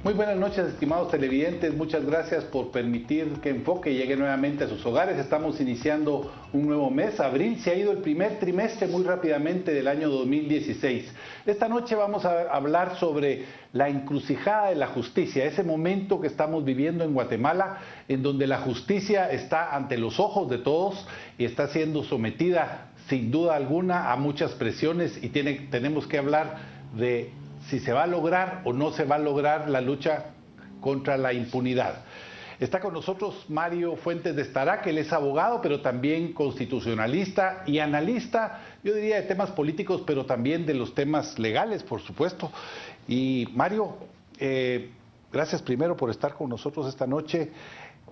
Muy buenas noches, estimados televidentes. Muchas gracias por permitir que Enfoque llegue nuevamente a sus hogares. Estamos iniciando un nuevo mes. Abril se ha ido el primer trimestre muy rápidamente del año 2016. Esta noche vamos a hablar sobre la encrucijada de la justicia, ese momento que estamos viviendo en Guatemala, en donde la justicia está ante los ojos de todos y está siendo sometida, sin duda alguna, a muchas presiones y tenemos que hablar de si se va a lograr o no se va a lograr la lucha contra la impunidad. Está con nosotros Mario Fuentes de Starac, él es abogado, pero también constitucionalista y analista, yo diría, de temas políticos, pero también de los temas legales, por supuesto. Y Mario, gracias primero por estar con nosotros esta noche.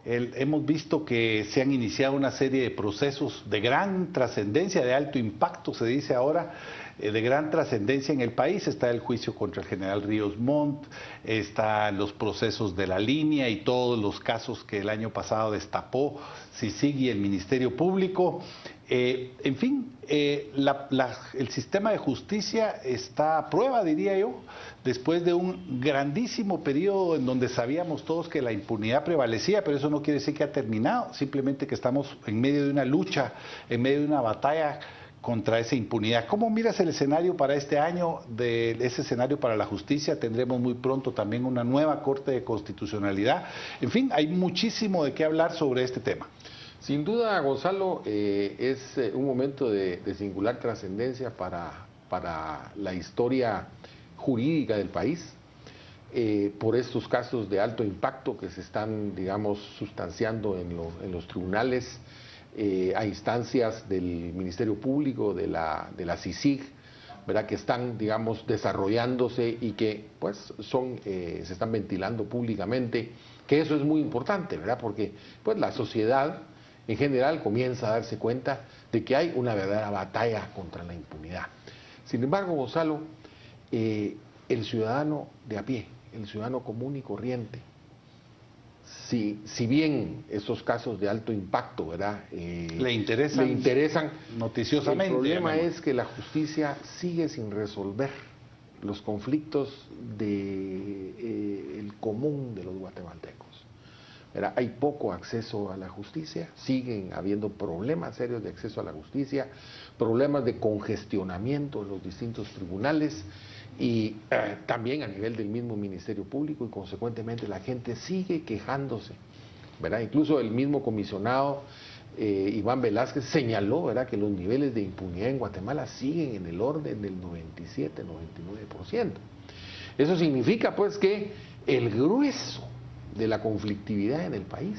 Hemos visto que se han iniciado una serie de procesos de gran trascendencia, de alto impacto, se dice ahora, de gran trascendencia en el país. Está el juicio contra el general Ríos Montt, están los procesos de la línea y todos los casos que el año pasado destapó CICIG y el Ministerio Público. En fin, el sistema de justicia está a prueba, diría yo, después de un grandísimo periodo en donde sabíamos todos que la impunidad prevalecía, pero eso no quiere decir que ha terminado, simplemente que estamos en medio de una lucha, en medio de una batalla contra esa impunidad. ¿Cómo miras el escenario para este año, de ese escenario para la justicia? Tendremos muy pronto también una nueva Corte de Constitucionalidad. En fin, hay muchísimo de qué hablar sobre este tema. Sin duda, Gonzalo, es un momento de singular trascendencia para la historia jurídica del país, por estos casos de alto impacto que se están, digamos, sustanciando en los tribunales, a instancias del Ministerio Público, de la CICIG, ¿verdad?, que están, digamos, desarrollándose y que pues se están ventilando públicamente, que eso es muy importante, ¿verdad?, porque pues la sociedad en general comienza a darse cuenta de que hay una verdadera batalla contra la impunidad. Sin embargo, Gonzalo, el ciudadano de a pie, el ciudadano común y corriente, si bien esos casos de alto impacto, ¿verdad?, le interesan noticiosamente, el problema es que la justicia sigue sin resolver los conflictos del común de los guatemaltecos. ¿Verdad? Hay poco acceso a la justicia, siguen habiendo problemas serios de acceso a la justicia, problemas de congestionamiento en los distintos tribunales y también a nivel del mismo Ministerio Público, y consecuentemente la gente sigue quejándose, ¿verdad? Incluso el mismo comisionado Iván Velázquez señaló, ¿verdad?, que los niveles de impunidad en Guatemala siguen en el orden del 97-99%. Eso significa pues que el grueso de la conflictividad en el país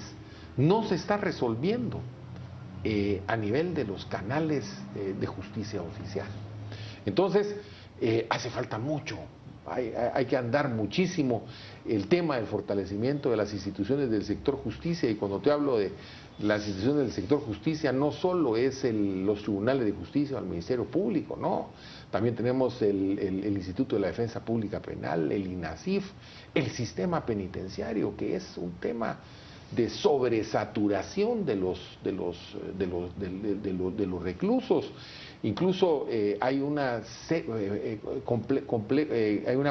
no se está resolviendo a nivel de los canales de justicia oficial. Entonces, hace falta mucho, hay que andar muchísimo el tema del fortalecimiento de las instituciones del sector justicia, y cuando te hablo de las instituciones del sector justicia, no solo es los tribunales de justicia o el Ministerio Público, no, también tenemos el Instituto de la Defensa Pública Penal, el INASIF, el sistema penitenciario, que es un tema de sobresaturación de los reclusos. Incluso hay una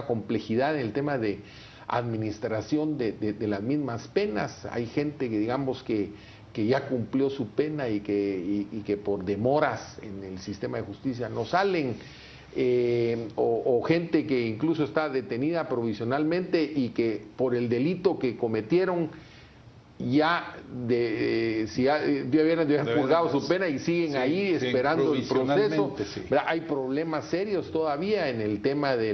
complejidad en el tema de administración de las mismas penas. Hay gente que, digamos, que ya cumplió su pena y que por demoras en el sistema de justicia no salen, o gente que incluso está detenida provisionalmente y que por el delito que cometieron ya hubieran purgado su pena y siguen ahí esperando el proceso. Sí. Hay problemas serios todavía en el tema de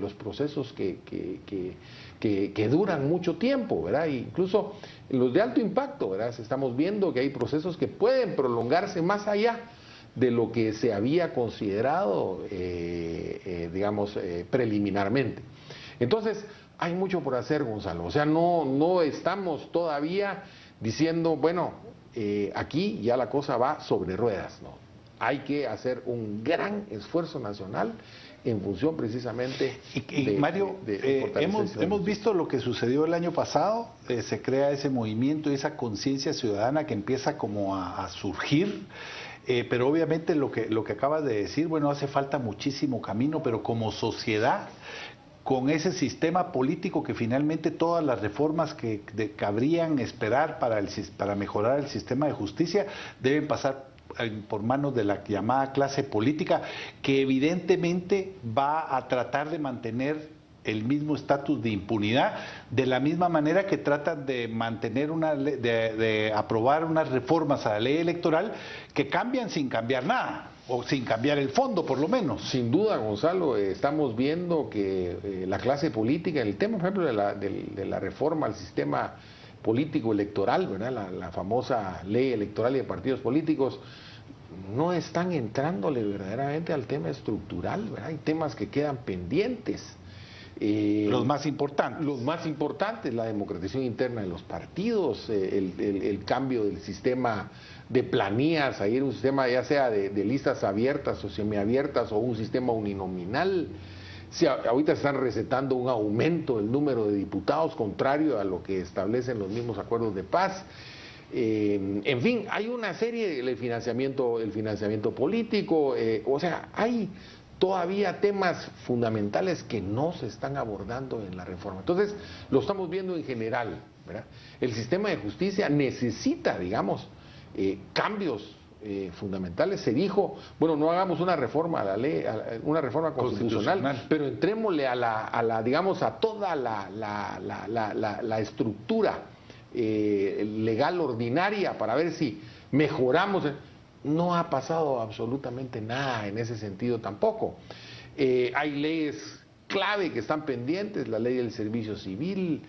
los procesos que duran mucho tiempo, ¿verdad? Incluso los de alto impacto, ¿verdad? Estamos viendo que hay procesos que pueden prolongarse más allá de lo que se había considerado, preliminarmente. Entonces, hay mucho por hacer, Gonzalo. O sea, no estamos todavía diciendo, bueno, aquí ya la cosa va sobre ruedas, ¿no? Hay que hacer un gran esfuerzo nacional en función precisamente Mario, hemos visto lo que sucedió el año pasado, se crea ese movimiento y esa conciencia ciudadana que empieza como a surgir, pero obviamente lo que acabas de decir, bueno, hace falta muchísimo camino, pero como sociedad, con ese sistema político que finalmente todas las reformas que cabrían esperar para mejorar el sistema de justicia deben pasar por manos de la llamada clase política, que evidentemente va a tratar de mantener el mismo estatus de impunidad, de la misma manera que tratan de mantener de aprobar unas reformas a la ley electoral que cambian sin cambiar nada, o sin cambiar el fondo por lo menos. Sin duda, Gonzalo, estamos viendo que la clase política, el tema, por ejemplo, de la reforma al sistema político electoral, ¿verdad? La famosa ley electoral y de partidos políticos, no están entrándole verdaderamente al tema estructural, ¿verdad? Hay temas que quedan pendientes. Los más importantes. Los más importantes, la democratización interna de los partidos, el cambio del sistema de planillas, a ir a un sistema ya sea de listas abiertas o semiabiertas o un sistema uninominal. Si ahorita están recetando un aumento del número de diputados contrario a lo que establecen los mismos acuerdos de paz. En fin, hay una serie, el financiamiento político, o sea, hay todavía temas fundamentales que no se están abordando en la reforma. Entonces, lo estamos viendo en general, ¿verdad? El sistema de justicia necesita, digamos, cambios fundamentales. Se dijo, bueno, no hagamos una reforma a la ley, una reforma constitucional, pero entrémosle digamos, a toda la estructura legal ordinaria para ver si mejoramos. No ha pasado absolutamente nada en ese sentido tampoco. Hay leyes clave que están pendientes, la ley del servicio civil,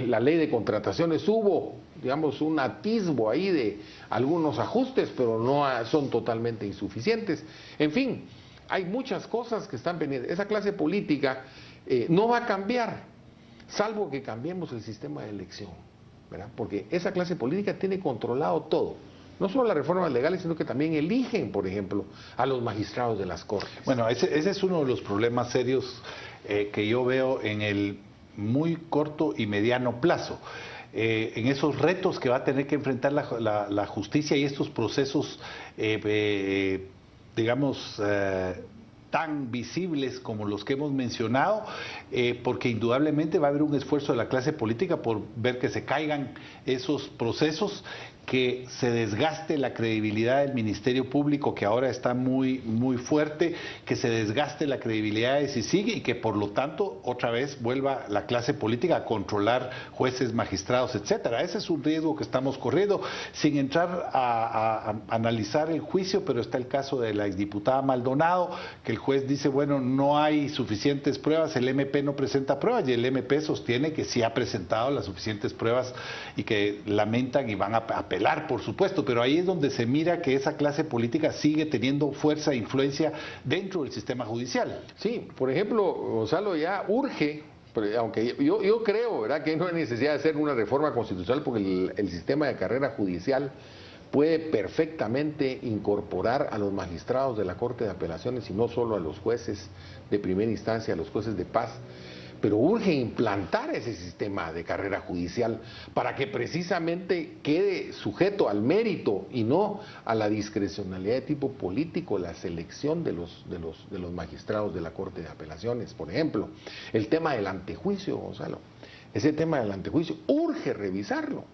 la ley de contrataciones. Hubo, digamos, un atisbo ahí de algunos ajustes, pero no son totalmente insuficientes. En fin, hay muchas cosas que están pendientes. Esa clase política no va a cambiar, salvo que cambiemos el sistema de elección, ¿verdad? Porque esa clase política tiene controlado todo. No solo las reformas legales, sino que también eligen, por ejemplo, a los magistrados de las Cortes. Bueno, ese es uno de los problemas serios que yo veo en el muy corto y mediano plazo. En esos retos que va a tener que enfrentar la justicia y estos procesos, digamos, tan visibles como los que hemos mencionado, porque indudablemente va a haber un esfuerzo de la clase política por ver que se caigan esos procesos, que se desgaste la credibilidad del Ministerio Público, que ahora está muy fuerte, que se desgaste la credibilidad de CICIG y que por lo tanto otra vez vuelva la clase política a controlar jueces, magistrados, etcétera. Ese es un riesgo que estamos corriendo, sin entrar a analizar el juicio, pero está el caso de la exdiputada Maldonado, que el juez dice, bueno, no hay suficientes pruebas, el MP no presenta pruebas, y el MP sostiene que sí ha presentado las suficientes pruebas y que lamentan y van a apelar, por supuesto, pero ahí es donde se mira que esa clase política sigue teniendo fuerza e influencia dentro del sistema judicial. Sí, por ejemplo, Gonzalo, ya urge, aunque yo creo, ¿verdad?, que no hay necesidad de hacer una reforma constitucional, porque el sistema de carrera judicial puede perfectamente incorporar a los magistrados de la Corte de Apelaciones y no solo a los jueces de primera instancia, a los jueces de paz. Pero urge implantar ese sistema de carrera judicial para que precisamente quede sujeto al mérito y no a la discrecionalidad de tipo político la selección de los magistrados de la Corte de Apelaciones. Por ejemplo, el tema del antejuicio, Gonzalo, ese tema del antejuicio urge revisarlo.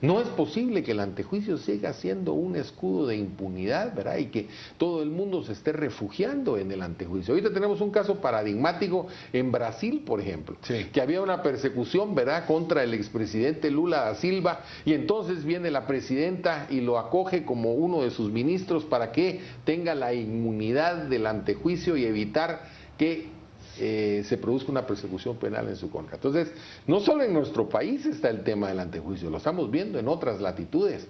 No es posible que el antejuicio siga siendo un escudo de impunidad, ¿verdad? Y que todo el mundo se esté refugiando en el antejuicio. Ahorita tenemos un caso paradigmático en Brasil, por ejemplo, sí, que había una persecución, ¿verdad?, contra el expresidente Lula da Silva, y entonces viene la presidenta y lo acoge como uno de sus ministros para que tenga la inmunidad del antejuicio y evitar que se produzca una persecución penal en su contra. Entonces, no solo en nuestro país está el tema del antejuicio, lo estamos viendo en otras latitudes,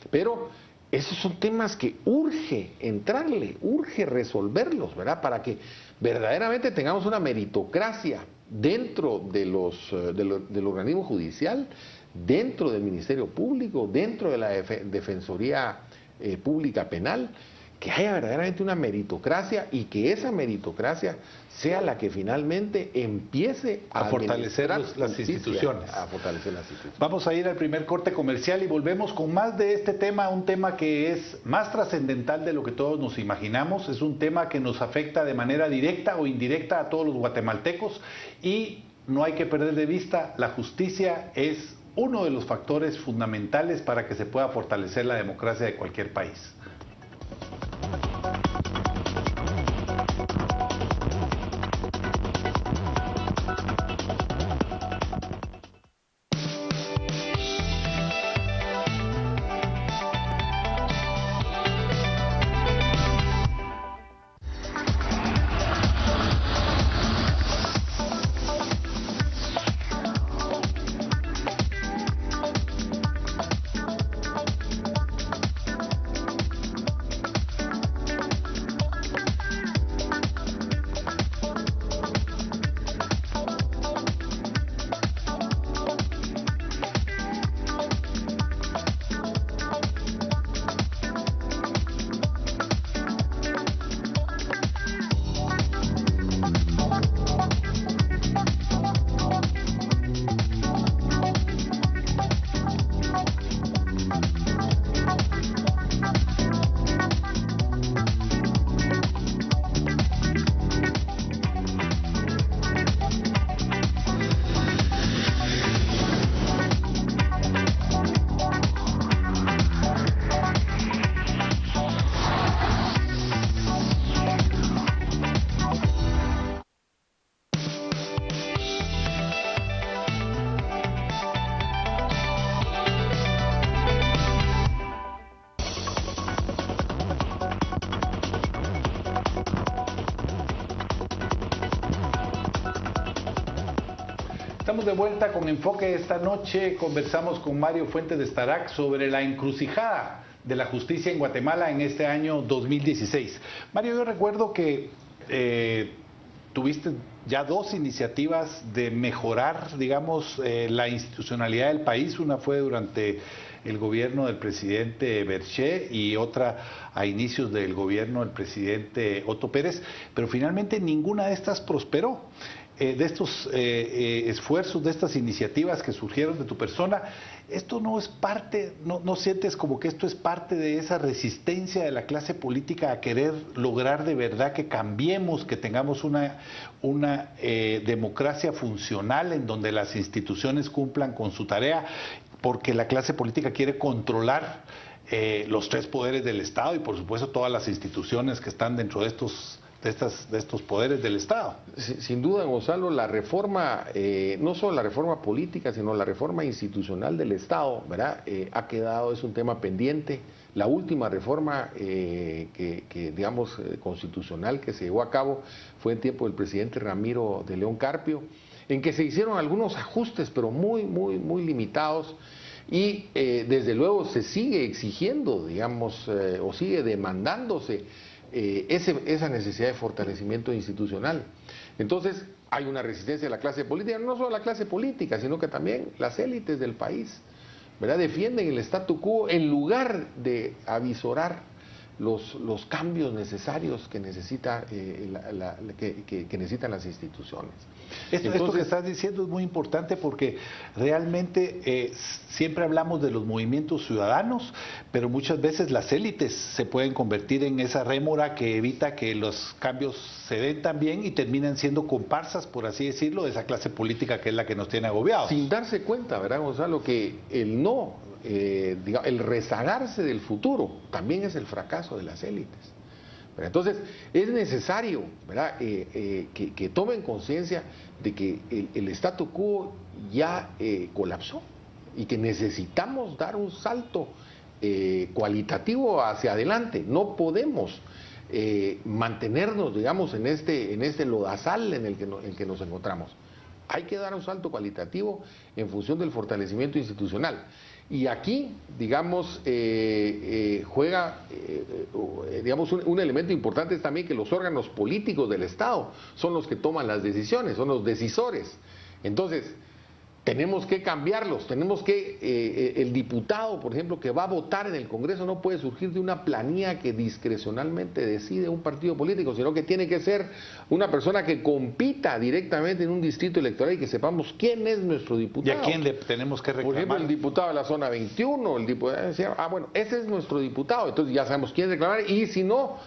pero esos son temas que urge entrarle, urge resolverlos, ¿verdad?, para que verdaderamente tengamos una meritocracia dentro del organismo judicial, dentro del Ministerio Público, dentro de la Defensoría Pública Penal, que haya verdaderamente una meritocracia y que esa meritocracia sea la que finalmente empiece a fortalecer las instituciones. A fortalecer las instituciones. Vamos a ir al primer corte comercial y volvemos con más de este tema, un tema que es más trascendental de lo que todos nos imaginamos, es un tema que nos afecta de manera directa o indirecta a todos los guatemaltecos y no hay que perder de vista, la justicia es uno de los factores fundamentales para que se pueda fortalecer la democracia de cualquier país. Estamos de vuelta con Enfoque. Esta noche conversamos con Mario Fuentes de Starac sobre la encrucijada de la justicia en Guatemala en este año 2016. Mario, yo recuerdo que tuviste ya dos iniciativas de mejorar, digamos, la institucionalidad del país. Una fue durante el gobierno del presidente Berché y otra a inicios del gobierno del presidente Otto Pérez, pero finalmente ninguna de estas prosperó. De estos esfuerzos, de estas iniciativas que surgieron de tu persona, ¿esto no es parte, no sientes como que esto es parte de esa resistencia de la clase política a querer lograr de verdad que cambiemos, que tengamos una democracia funcional en donde las instituciones cumplan con su tarea, porque la clase política quiere controlar los tres poderes del Estado y por supuesto todas las instituciones que están dentro de estos poderes del Estado? Sin duda, Gonzalo, la reforma, no solo la reforma política, sino la reforma institucional del Estado, ¿verdad? Ha quedado, es un tema pendiente. La última reforma digamos, constitucional que se llevó a cabo fue en tiempo del presidente Ramiro de León Carpio, en que se hicieron algunos ajustes, pero muy limitados. Y desde luego se sigue exigiendo, digamos, o sigue demandándose esa necesidad de fortalecimiento institucional. Entonces hay una resistencia de la clase política, no solo la clase política, sino que también las élites del país, ¿verdad? Defienden el statu quo en lugar de avisorar los cambios necesarios que necesitan las instituciones. Esto que estás diciendo es muy importante porque realmente siempre hablamos de los movimientos ciudadanos, pero muchas veces las élites se pueden convertir en esa rémora que evita que los cambios se den también y terminan siendo comparsas, por así decirlo, de esa clase política que es la que nos tiene agobiados. Sin darse cuenta, ¿verdad, Gonzalo? Que el rezagarse del futuro también es el fracaso de las élites. Pero entonces es necesario, ¿verdad? Que tomen conciencia de que el statu quo ya colapsó y que necesitamos dar un salto cualitativo hacia adelante. No podemos mantenernos, digamos, en este lodazal en el que nos encontramos. Hay que dar un salto cualitativo en función del fortalecimiento institucional. Y aquí, digamos, juega, digamos, un elemento importante es también que los órganos políticos del Estado son los que toman las decisiones, son los decisores. Entonces, tenemos que cambiarlos, tenemos que, el diputado, por ejemplo, que va a votar en el Congreso no puede surgir de una planilla que discrecionalmente decide un partido político, sino que tiene que ser una persona que compita directamente en un distrito electoral y que sepamos quién es nuestro diputado. ¿Y a quién le tenemos que reclamar? Por ejemplo, el diputado de la zona 21, el diputado decía, bueno, ese es nuestro diputado, entonces ya sabemos quién reclamar, y si no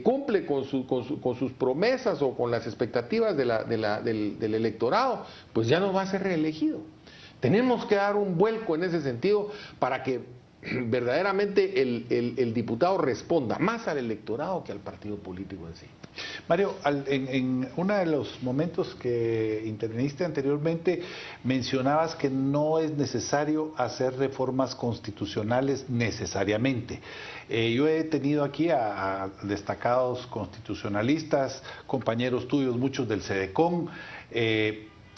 cumple con sus promesas o con las expectativas del electorado, pues ya no va a ser reelegido. Tenemos que dar un vuelco en ese sentido para que verdaderamente el diputado responda más al electorado que al partido político en sí. Mario, en uno de los momentos que interveniste anteriormente, mencionabas que no es necesario hacer reformas constitucionales necesariamente. Yo he tenido aquí a destacados constitucionalistas, compañeros tuyos, muchos del CEDECON,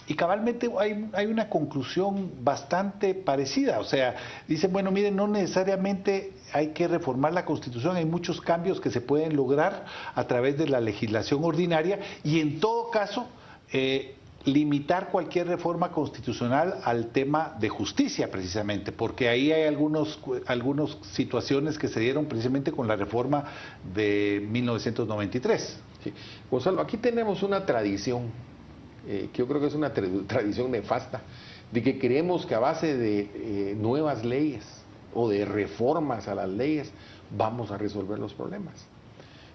y cabalmente hay una conclusión bastante parecida. O sea, dicen, bueno, miren, no necesariamente hay que reformar la Constitución, hay muchos cambios que se pueden lograr a través de la legislación ordinaria y en todo caso limitar cualquier reforma constitucional al tema de justicia precisamente, porque ahí hay algunas situaciones que se dieron precisamente con la reforma de 1993. Sí. Gonzalo, aquí tenemos una tradición que yo creo que es una tradición nefasta, de que creemos que a base de nuevas leyes o de reformas a las leyes vamos a resolver los problemas,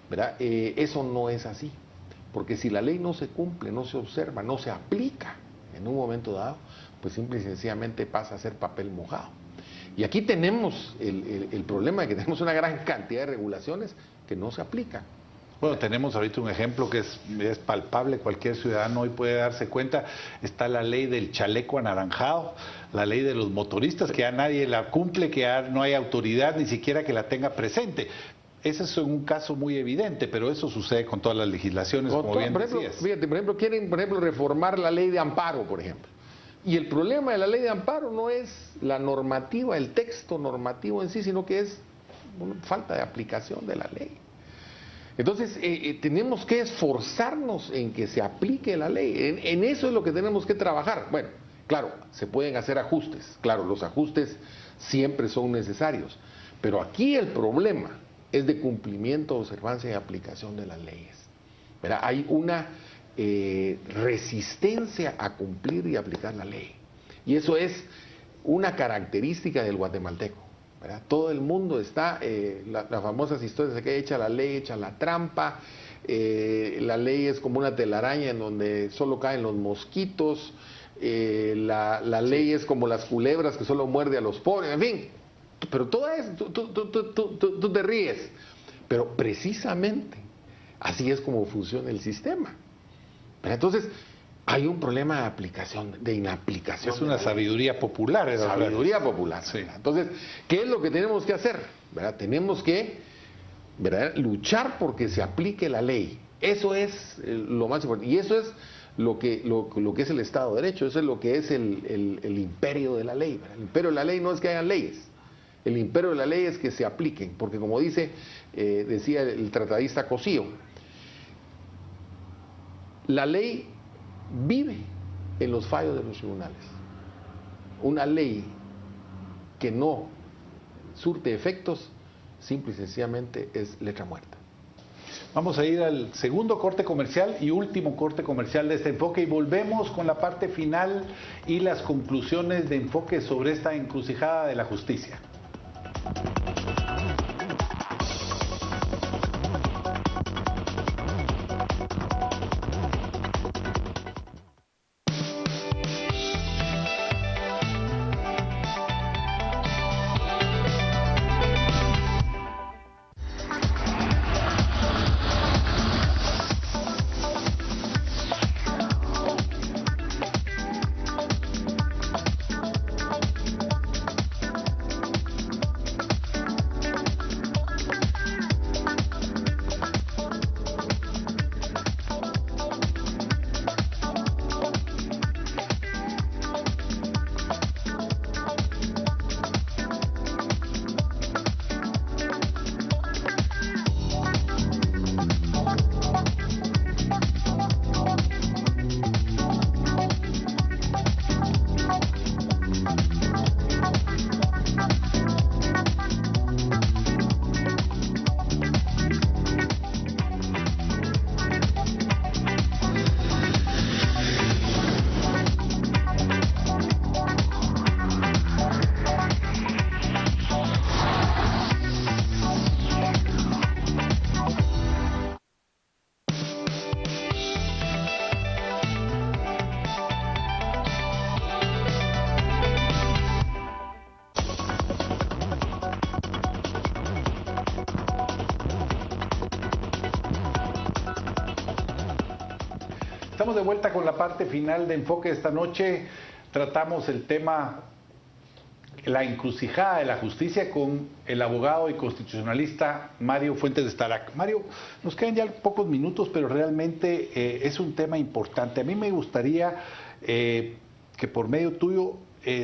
¿verdad? Eso no es así, porque si la ley no se cumple, no se observa, no se aplica en un momento dado, pues simple y sencillamente pasa a ser papel mojado. Y aquí tenemos el problema de que tenemos una gran cantidad de regulaciones que no se aplican. Bueno, tenemos ahorita un ejemplo que es palpable, cualquier ciudadano hoy puede darse cuenta, está la ley del chaleco anaranjado, la ley de los motoristas, que ya nadie la cumple, que ya no hay autoridad ni siquiera que la tenga presente. Ese es un caso muy evidente, pero eso sucede con todas las legislaciones, como bien decías. Fíjate, por ejemplo, quieren reformar la ley de amparo, por ejemplo. Y el problema de la ley de amparo no es la normativa, el texto normativo en sí, sino que es una falta de aplicación de la ley. Entonces, tenemos que esforzarnos en que se aplique la ley. En eso es lo que tenemos que trabajar. Bueno, claro, se pueden hacer ajustes. Claro, los ajustes siempre son necesarios. Pero aquí el problema es de cumplimiento, observancia y aplicación de las leyes. ¿Verdad? Hay una resistencia a cumplir y aplicar la ley. Y eso es una característica del guatemalteco. ¿Verdad? Todo el mundo está, las famosas historias de que echa la ley, echa la trampa, la ley es como una telaraña en donde solo caen los mosquitos, la ley es como las culebras que solo muerde a los pobres, en fin, pero todo eso, tú te ríes, pero precisamente así es como funciona el sistema. ¿Verdad? Entonces, hay un problema de aplicación, de inaplicación. Es una sabiduría popular. Sabiduría popular. Sí. Entonces, ¿qué es lo que tenemos que hacer? ¿Verdad? Tenemos que, ¿verdad?, luchar porque se aplique la ley. Eso es lo más importante. Y eso es lo que es el Estado de Derecho. Eso es lo que es el imperio de la ley. ¿Verdad? El imperio de la ley no es que hayan leyes. El imperio de la ley es que se apliquen. Porque como decía el tratadista Cosío, la ley vive en los fallos de los tribunales. Una ley que no surte efectos, simple y sencillamente es letra muerta. Vamos a ir al segundo corte comercial y último corte comercial de este enfoque y volvemos con la parte final y las conclusiones de enfoque sobre esta encrucijada de la justicia. Estamos de vuelta con la parte final de Enfoque esta noche. Tratamos el tema, la encrucijada de la justicia, con el abogado y constitucionalista Mario Fuentes de Starac. Mario, nos quedan ya pocos minutos, pero realmente es un tema importante. A mí me gustaría que por medio tuyo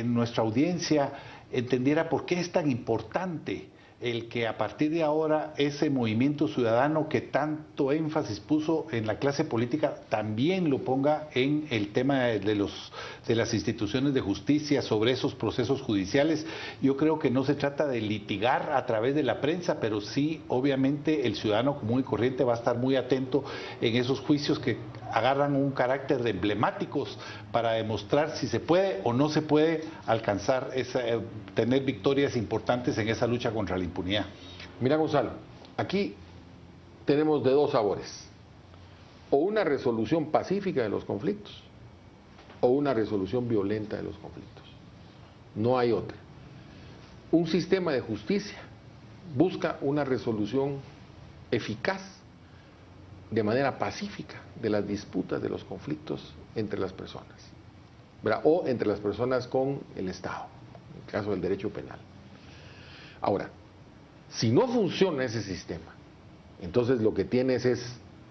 nuestra audiencia entendiera por qué es tan importante el que a partir de ahora ese movimiento ciudadano que tanto énfasis puso en la clase política también lo ponga en el tema de las instituciones de justicia sobre esos procesos judiciales. Yo creo que no se trata de litigar a través de la prensa, pero sí, obviamente, el ciudadano común y corriente va a estar muy atento en esos juicios que agarran un carácter de emblemáticos para demostrar si se puede o no se puede alcanzar tener victorias importantes en esa lucha contra la impunidad. Mira, Gonzalo, aquí tenemos de dos sabores: o una resolución pacífica de los conflictos o una resolución violenta de los conflictos. No hay otra. Un sistema de justicia busca una resolución eficaz de manera pacífica de las disputas, de los conflictos entre las personas, ¿verdad? O entre las personas con el Estado, en el caso del derecho penal. Ahora, si no funciona ese sistema, entonces lo que tienes es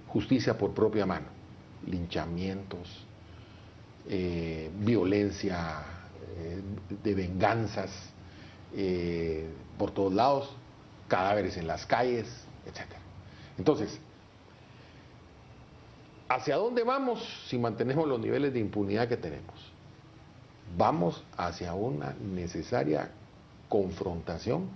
justicia por propia mano, linchamientos, violencia, de venganzas por todos lados, cadáveres en las calles, etc. Entonces, ¿hacia dónde vamos si mantenemos los niveles de impunidad que tenemos? Vamos hacia una necesaria confrontación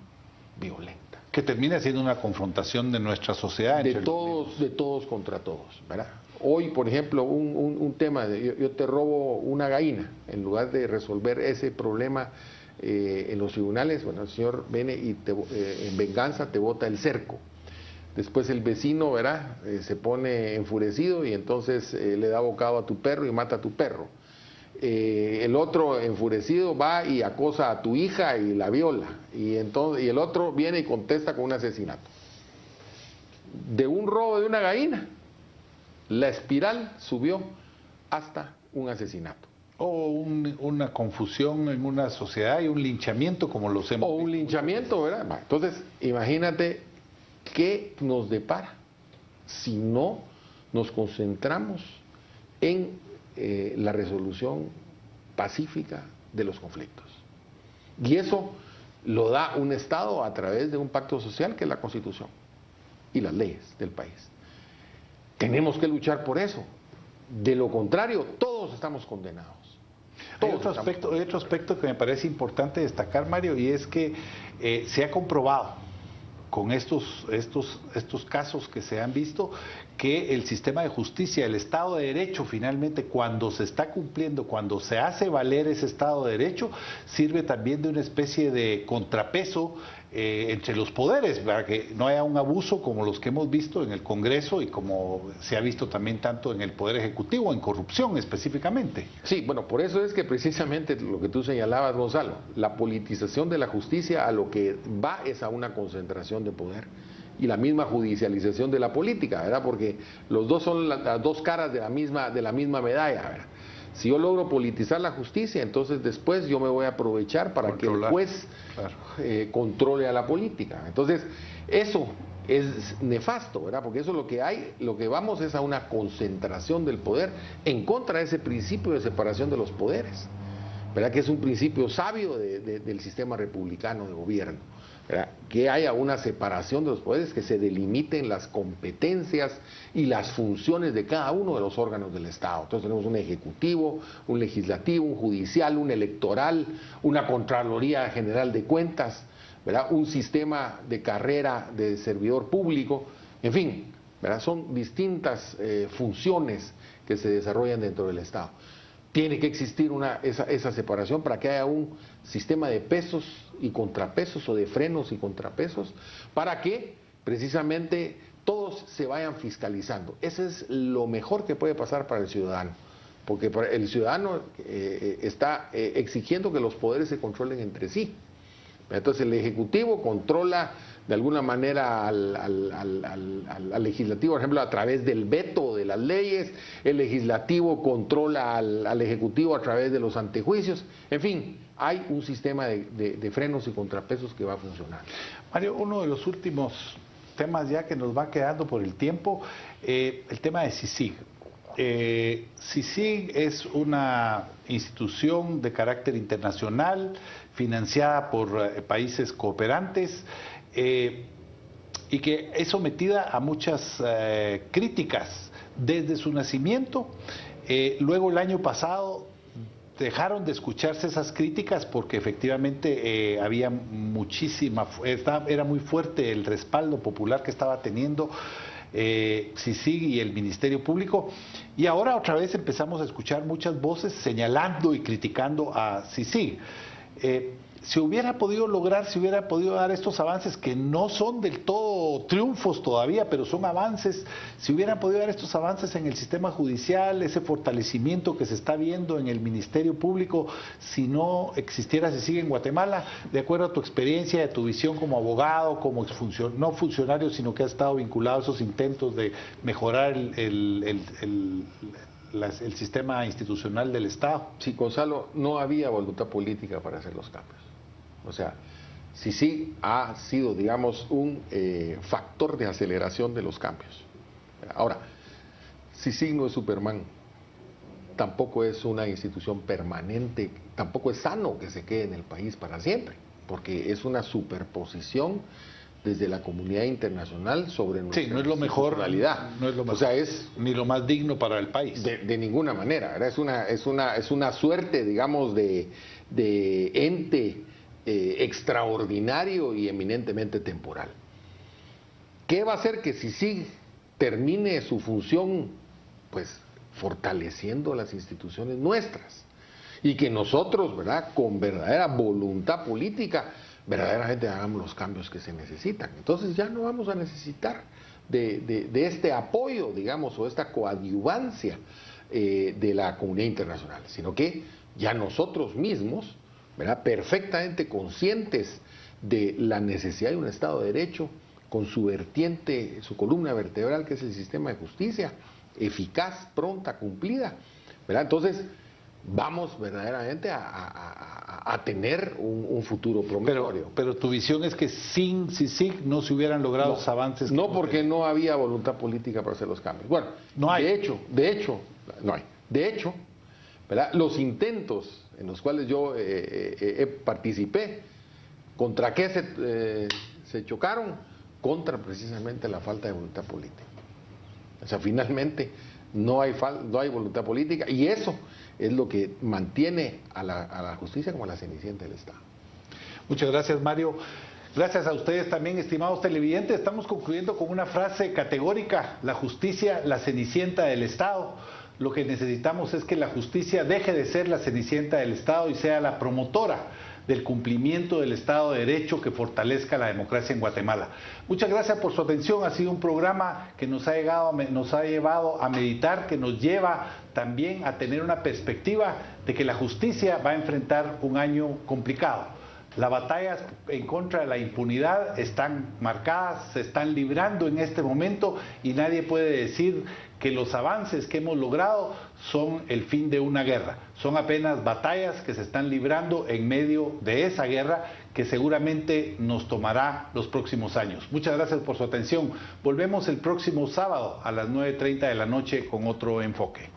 violenta. Que termina siendo una confrontación de nuestra sociedad. De todos contra todos, ¿verdad? Hoy, por ejemplo, un tema de yo te robo una gallina, en lugar de resolver ese problema en los tribunales, bueno, el señor viene y en venganza te bota el cerco. Después el vecino, ¿verdad?, se pone enfurecido y entonces le da bocado a tu perro y mata a tu perro. El otro enfurecido va y acosa a tu hija y la viola. Y el otro viene y contesta con un asesinato. De un robo de una gallina, la espiral subió hasta un asesinato. O una confusión en una sociedad y un linchamiento como los hemos visto. O un linchamiento, ¿verdad? Entonces, imagínate qué nos depara si no nos concentramos en la resolución pacífica de los conflictos. Y eso lo da un Estado a través de un pacto social que es la Constitución y las leyes del país. Tenemos que luchar por eso. De lo contrario, todos estamos condenados. Hay otro aspecto que me parece importante destacar, Mario, y es que se ha comprobado con estos casos que se han visto, que el sistema de justicia, el Estado de Derecho, finalmente, cuando se está cumpliendo, cuando se hace valer ese Estado de Derecho, sirve también de una especie de contrapeso entre los poderes, para que no haya un abuso como los que hemos visto en el Congreso y como se ha visto también tanto en el Poder Ejecutivo, en corrupción específicamente. Sí, bueno, por eso es que precisamente lo que tú señalabas, Gonzalo, la politización de la justicia a lo que va es a una concentración de poder y la misma judicialización de la política, ¿verdad? Porque los dos son las dos caras de la misma medalla, ¿verdad? Si yo logro politizar la justicia, entonces después yo me voy a aprovechar para que el juez controle a la política. Entonces, eso es nefasto, ¿verdad? Porque eso es lo que hay, lo que vamos es a una concentración del poder en contra de ese principio de separación de los poderes, ¿verdad? Que es un principio sabio del sistema republicano de gobierno, ¿verdad? Que haya una separación de los poderes, que se delimiten las competencias y las funciones de cada uno de los órganos del Estado. Entonces tenemos un ejecutivo, un legislativo, un judicial, un electoral, una Contraloría General de Cuentas, ¿verdad? Un sistema de carrera de servidor público, en fin, ¿verdad? Son distintas funciones que se desarrollan dentro del Estado. Tiene que existir esa separación para que haya un sistema de pesos y contrapesos, o de frenos y contrapesos, para que precisamente todos se vayan fiscalizando. Eso es lo mejor que puede pasar para el ciudadano, porque el ciudadano está exigiendo que los poderes se controlen entre sí. Entonces el Ejecutivo controla de alguna manera al Legislativo, por ejemplo, a través del veto de las leyes, el legislativo controla al ejecutivo a través de los antejuicios, en fin, hay un sistema de frenos y contrapesos que va a funcionar. Mario, uno de los últimos temas ya que nos va quedando por el tiempo, el tema de CICIG. CICIG es una institución de carácter internacional financiada por países cooperantes y que es sometida a muchas críticas desde su nacimiento. Luego el año pasado dejaron de escucharse esas críticas porque efectivamente había era muy fuerte el respaldo popular que estaba teniendo CICIG y el Ministerio Público, y ahora otra vez empezamos a escuchar muchas voces señalando y criticando a CICIG. Se hubiera podido lograr, se hubiera podido dar estos avances que no son del todo triunfos todavía, pero son avances, se hubieran podido dar estos avances en el sistema judicial, ese fortalecimiento que se está viendo en el Ministerio Público, si no existiera CICIG en Guatemala, de acuerdo a tu experiencia, de tu visión como abogado, como no funcionario, sino que has estado vinculado a esos intentos de mejorar el sistema institucional del Estado. Sí, Gonzalo, no había voluntad política para hacer los cambios. O sea, CICIG ha sido, digamos, un factor de aceleración de los cambios. Ahora, CICIG no es Superman, tampoco es una institución permanente, tampoco es sano que se quede en el país para siempre, porque es una superposición desde la comunidad internacional sobre nuestra no es lo mejor, no es lo mejor. O sea, es ni lo más digno para el país. De ninguna manera, ¿verdad? Es una suerte, digamos, de ente extraordinario y eminentemente temporal. ¿Qué va a hacer que CICIG termine su función? Pues fortaleciendo las instituciones nuestras y que nosotros, ¿verdad?, con verdadera voluntad política, verdaderamente hagamos los cambios que se necesitan. Entonces ya no vamos a necesitar de este apoyo, digamos, o esta coadyuvancia de la comunidad internacional, sino que ya nosotros mismos, ¿verdad?, perfectamente conscientes de la necesidad de un Estado de Derecho, con su vertiente, su columna vertebral, que es el sistema de justicia, eficaz, pronta, cumplida, ¿verdad? Entonces, vamos verdaderamente a tener un futuro promisorio. Pero tu visión es que sin CICIG no se hubieran logrado los avances. No, porque no había voluntad política para hacer los cambios. Bueno, no hay. De hecho, ¿verdad?, los intentos en los cuales yo participé, ¿contra qué se chocaron? Contra precisamente la falta de voluntad política. O sea, finalmente no hay voluntad política, y eso es lo que mantiene a la justicia como la cenicienta del Estado. Muchas gracias, Mario. Gracias a ustedes también, estimados televidentes. Estamos concluyendo con una frase categórica: la justicia, la cenicienta del Estado. Lo que necesitamos es que la justicia deje de ser la cenicienta del Estado y sea la promotora del cumplimiento del Estado de Derecho que fortalezca la democracia en Guatemala. Muchas gracias por su atención. Ha sido un programa que nos ha llevado a meditar, que nos lleva también a tener una perspectiva de que la justicia va a enfrentar un año complicado. Las batallas en contra de la impunidad están marcadas, se están librando en este momento, y nadie puede decir que los avances que hemos logrado son el fin de una guerra. Son apenas batallas que se están librando en medio de esa guerra que seguramente nos tomará los próximos años. Muchas gracias por su atención. Volvemos el próximo sábado a las 9:30 de la noche con otro enfoque.